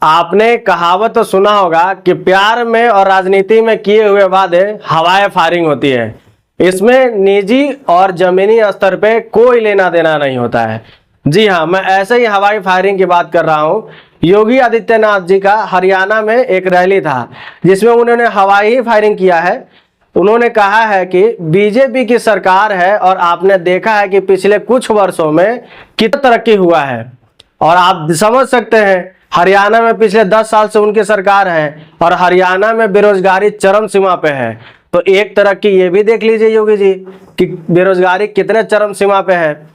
आपने कहावत तो सुना होगा कि प्यार में और राजनीति में किए हुए वादे हवाई फायरिंग होती है। इसमें निजी और जमीनी स्तर पे कोई लेना देना नहीं होता है। जी हाँ, मैं ऐसे ही हवाई फायरिंग की बात कर रहा हूँ। योगी आदित्यनाथ जी का हरियाणा में एक रैली था जिसमें उन्होंने हवाई ही फायरिंग किया है। उन्होंने कहा है कि बीजेपी की सरकार है और आपने देखा है कि पिछले कुछ वर्षों में कितना तरक्की हुआ है। और आप समझ सकते हैं, हरियाणा में पिछले 10 साल से उनकी सरकार है और हरियाणा में बेरोजगारी चरम सीमा पे है। तो एक तरक्की ये भी देख लीजिए योगी जी कि बेरोजगारी कितने चरम सीमा पे है।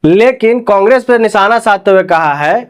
लेकिन कांग्रेस पे निशाना साधते हुए कहा है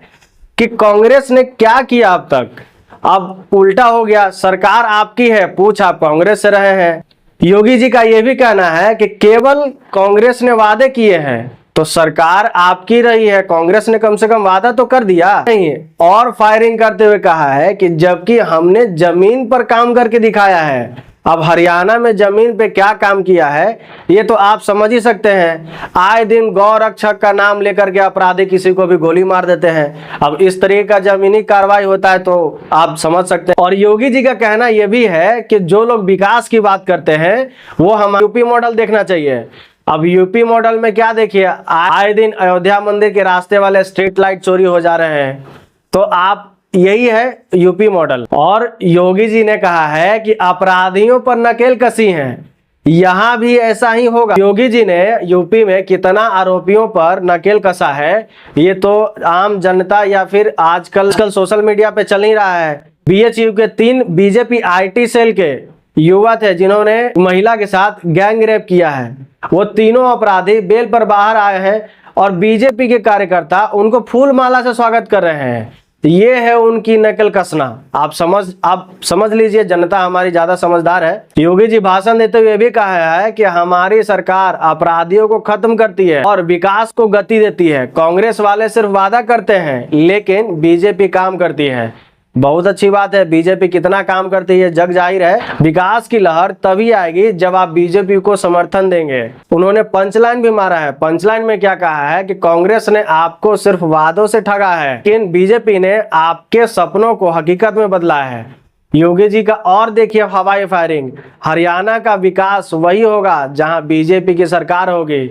कि कांग्रेस ने क्या किया अब तक। अब उल्टा हो गया, सरकार आपकी है, पूछ आप कांग्रेस से रहे हैं। योगी जी का यह भी कहना है कि केवल कांग्रेस ने वादे किए हैं, तो सरकार आपकी रही है, कांग्रेस ने कम से कम वादा तो कर दिया नहीं। और फायरिंग करते हुए कहा है कि जबकि हमने जमीन पर काम करके दिखाया है। अब हरियाणा में जमीन पे क्या काम किया है ये तो आप समझ ही सकते हैं। आए दिन गौ रक्षक का नाम लेकर के अपराधी किसी को भी गोली मार देते हैं। अब इस तरीके का जमीनी कार्रवाई होता है तो आप समझ सकते हैं। और योगी जी का कहना यह भी है कि जो लोग विकास की बात करते हैं वो हम यूपी मॉडल देखना चाहिए। अब यूपी मॉडल में क्या देखिए, आए दिन अयोध्या मंदिर के रास्ते वाले स्ट्रीट लाइट चोरी हो जा रहे हैं। तो आप यही है यूपी मॉडल। और योगी जी ने कहा है कि अपराधियों पर नकेल कसी है, यहां भी ऐसा ही होगा। योगी जी ने यूपी में कितना आरोपियों पर नकेल कसा है ये तो आम जनता या फिर आजकल सोशल मीडिया पे चल ही रहा है। बीएचयू के 3 बीजेपी आईटी सेल के युवा थे जिन्होंने महिला के साथ गैंग रेप किया है। वो तीनों अपराधी बेल पर बाहर आए हैं और बीजेपी के कार्यकर्ता उनको फूल माला से स्वागत कर रहे हैं। ये है उनकी नकल कसना। आप समझ लीजिए, जनता हमारी ज्यादा समझदार है। योगी जी भाषण देते हुए भी कहा है कि हमारी सरकार अपराधियों को खत्म करती है और विकास को गति देती है। कांग्रेस वाले सिर्फ वादा करते हैं लेकिन बीजेपी काम करती है। बहुत अच्छी बात है, बीजेपी कितना काम करती है जग जाहिर है। विकास की लहर तभी आएगी जब आप बीजेपी को समर्थन देंगे। उन्होंने पंचलाइन भी मारा है। पंचलाइन में क्या कहा है कि कांग्रेस ने आपको सिर्फ वादों से ठगा है लेकिन बीजेपी ने आपके सपनों को हकीकत में बदला है। योगी जी का और देखिए हवाई फायरिंग। हरियाणा का विकास वही होगा जहां बीजेपी की सरकार होगी।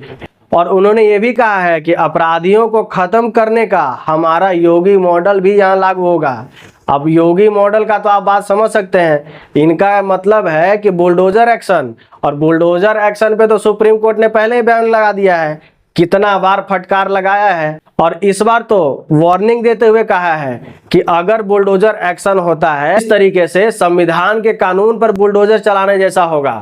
और उन्होंने ये भी कहा है कि अपराधियों को खत्म करने का हमारा योगी मॉडल भी यहाँ लागू होगा। अब योगी मॉडल का तो आप बात समझ सकते हैं। इनका मतलब है कि बुलडोजर एक्शन, और बुलडोजर एक्शन पे तो सुप्रीम कोर्ट ने पहले ही बैन लगा दिया है, कितना बार फटकार लगाया है। और इस बार तो वार्निंग देते हुए कहा है कि अगर बुलडोजर एक्शन होता है इस तरीके से संविधान के कानून पर बुलडोजर चलाने जैसा होगा।